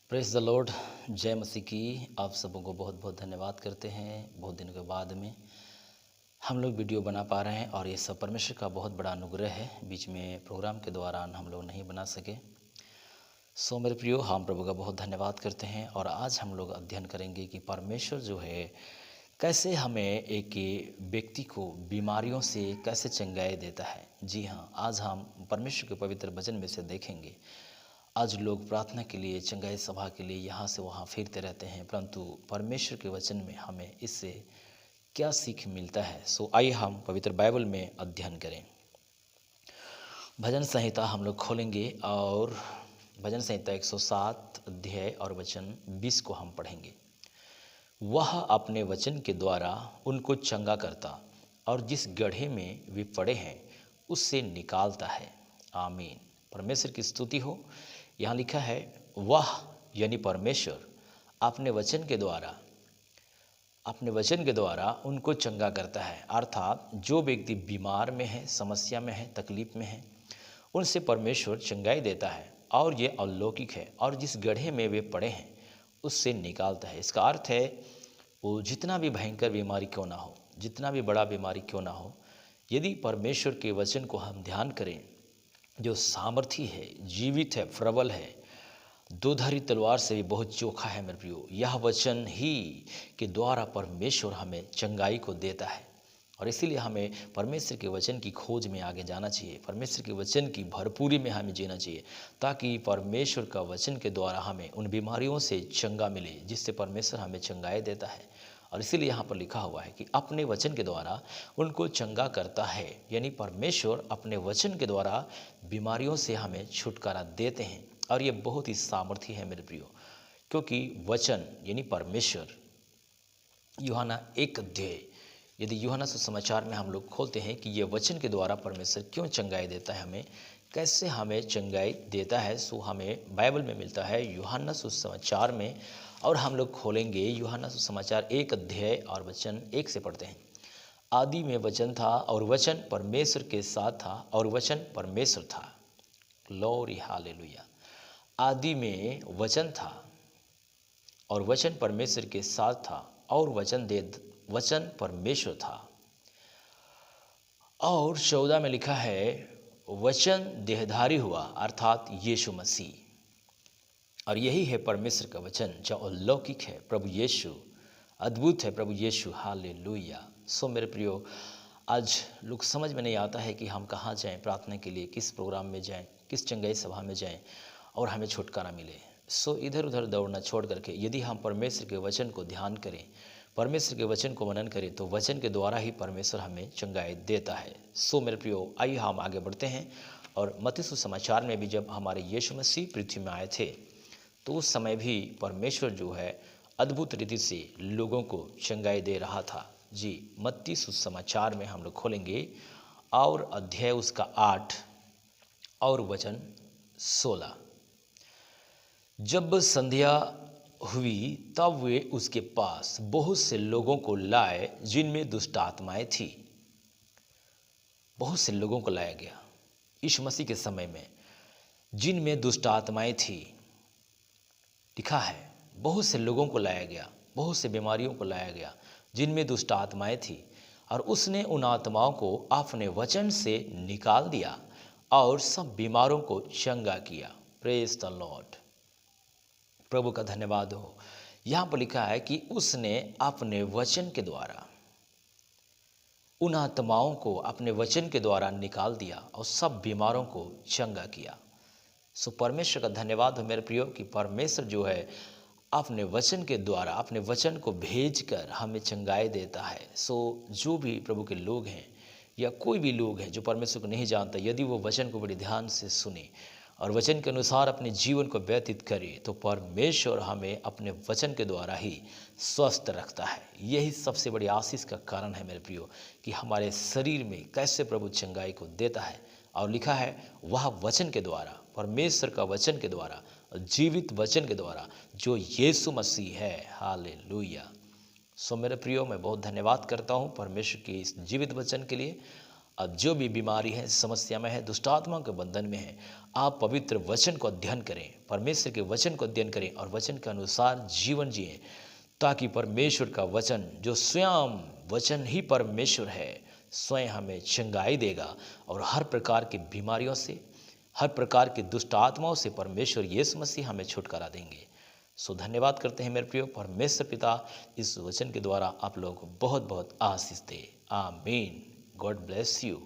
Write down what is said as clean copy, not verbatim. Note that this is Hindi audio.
Press the Lord. जय मसीह की। आप सबों को बहुत बहुत धन्यवाद करते हैं। बहुत दिनों के बाद में हम लोग वीडियो बना पा रहे हैं और ये सब परमेश्वर का बहुत बड़ा अनुग्रह है। बीच में प्रोग्राम के दौरान हम लोग नहीं बना सके। सो मेरे प्रियो, हम प्रभु का बहुत धन्यवाद करते हैं और आज हम लोग अध्ययन करेंगे कि परमेश्वर जो है कैसे हमें एक व्यक्ति को बीमारियों से कैसे चंगाई देता है। जी हाँ, आज हम परमेश्वर के पवित्र वचन में से देखेंगे। आज लोग प्रार्थना के लिए, चंगाई सभा के लिए यहाँ से वहाँ फिरते रहते हैं, परंतु परमेश्वर के वचन में हमें इससे क्या सीख मिलता है। सो आइए हम पवित्र बाइबल में अध्ययन करें। भजन संहिता हम लोग खोलेंगे और भजन संहिता 107 अध्याय और वचन 20 को हम पढ़ेंगे। वह अपने वचन के द्वारा उनको चंगा करता और जिस गड्ढे में वे पड़े हैं उससे निकालता है। आमीन। परमेश्वर की स्तुति हो। यहाँ लिखा है वह यानी परमेश्वर अपने वचन के द्वारा उनको चंगा करता है। अर्थात जो व्यक्ति बीमार में है, समस्या में है, तकलीफ में है, उनसे परमेश्वर चंगाई देता है और ये अलौकिक है। और जिस गड्ढे में वे पड़े हैं उससे निकालता है। इसका अर्थ है वो जितना भी भयंकर बीमारी क्यों ना हो, जितना भी बड़ा बीमारी क्यों ना हो, यदि परमेश्वर के वचन को हम ध्यान करें जो सामर्थी है, जीवित है, प्रबल है, दोधारी तलवार से भी बहुत चोखा है मेरे प्रियो, यह वचन ही के द्वारा परमेश्वर हमें चंगाई को देता है। और इसीलिए हमें परमेश्वर के वचन की खोज में आगे जाना चाहिए, परमेश्वर के वचन की भरपूरी में हमें जीना चाहिए, ताकि परमेश्वर का वचन के द्वारा हमें उन बीमारियों से चंगा मिले जिससे परमेश्वर हमें चंगाई देता है। और इसीलिए यहाँ पर लिखा हुआ है कि अपने वचन के द्वारा उनको चंगा करता है, यानी परमेश्वर अपने वचन के द्वारा बीमारियों से हमें छुटकारा देते हैं। और ये बहुत ही सामर्थी है मेरे प्रियो, क्योंकि वचन यानी परमेश्वर, यूहन्ना 1 अध्याय, यदि यूहन्ना सुसमाचार में हम लोग खोलते हैं कि ये वचन के द्वारा परमेश्वर क्यों चंगाई देता है, हमें कैसे हमें चंगाई देता है, सो हमें बाइबल में मिलता है यूहन्ना सुसमाचार में। और हम लोग खोलेंगे यूहन्ना सुसमाचार 1 अध्याय और वचन 1 से पढ़ते हैं। आदि में वचन था और वचन परमेश्वर के साथ था और वचन परमेश्वर था। Glory hallelujah. आदि में वचन था और वचन परमेश्वर के साथ था और वचन परमेश्वर था। और 14 में लिखा है वचन देहधारी हुआ, अर्थात यीशु मसीह। और यही है परमेश्वर का वचन जो अलौकिक है, प्रभु यीशु, अद्भुत है प्रभु यीशु। हालेलुया। सो मेरे प्रियो, आज लोग समझ में नहीं आता है कि हम कहाँ जाएं प्रार्थना के लिए, किस प्रोग्राम में जाएं, किस चंगाई सभा में जाएं और हमें छुटकारा मिले। सो इधर उधर दौड़ना छोड़ करके यदि हम परमेश्वर के वचन को ध्यान करें, परमेश्वर के वचन को मनन करें, तो वचन के द्वारा ही परमेश्वर हमें चंगाई देता है। सो मेरे प्रियो, आइए हम आगे बढ़ते हैं। और मत्ती सुसमाचार में भी जब हमारे यीशु मसीह पृथ्वी में आए थे तो उस समय भी परमेश्वर जो है अद्भुत रीति से लोगों को चंगाई दे रहा था। जी, मत्ती सुसमाचार में हम लोग खोलेंगे और अध्याय उसका 8 और वचन 16। जब संध्या हुई तब वे उसके पास बहुत से लोगों को लाए जिनमें दुष्ट आत्माएं थी। बहुत से लोगों को लाया गया यीशु मसीह के समय में जिनमें दुष्ट आत्माएं थी। लिखा है बहुत से लोगों को लाया गया, बहुत से बीमारियों को लाया गया जिनमें दुष्ट आत्माएं थी, और उसने उन आत्माओं को अपने वचन से निकाल दिया और सब बीमारों को चंगा किया। Praise the Lord. प्रभु का धन्यवाद हो। यहाँ पर लिखा है कि उसने अपने वचन के द्वारा उन आत्माओं को अपने वचन के द्वारा निकाल दिया और सब बीमारों को चंगा किया। सो परमेश्वर का धन्यवाद हो मेरे प्रियो कि परमेश्वर जो है अपने वचन के द्वारा, अपने वचन को भेजकर हमें चंगाई देता है। सो जो भी प्रभु के लोग हैं या कोई भी लोग हैं जो परमेश्वर को नहीं जानता, यदि वो वचन को बड़े ध्यान से सुने और वचन के अनुसार अपने जीवन को व्यतीत करे, तो परमेश्वर हमें अपने वचन के द्वारा ही स्वस्थ रखता है। यही सबसे बड़ी आशीष का कारण है मेरे प्रियो कि हमारे शरीर में कैसे प्रभु चंगाई को देता है। और लिखा है वह वचन के द्वारा, परमेश्वर का वचन के द्वारा, जीवित वचन के द्वारा जो यीशु मसीह है। हालेलुया। सो मेरे प्रियो, मैं बहुत धन्यवाद करता हूँ परमेश्वर के इस जीवित वचन के लिए अब जो भी बीमारी है, समस्या में है, दुष्टात्मा के बंधन में है, आप पवित्र वचन को अध्ययन करें, परमेश्वर के वचन को अध्ययन करें और वचन के अनुसार जीवन जिएं, ताकि परमेश्वर का वचन, जो स्वयं वचन ही परमेश्वर है, स्वयं हमें चंगाई देगा और हर प्रकार की बीमारियों से, हर प्रकार की दुष्ट आत्माओं से परमेश्वर यीशु मसीह हमें छुटकारा देंगे। सो धन्यवाद करते हैं मेरे प्रियो। परमेश्वर पिता इस वचन के द्वारा आप लोगों को बहुत बहुत आशीष दे। आमीन। God bless you.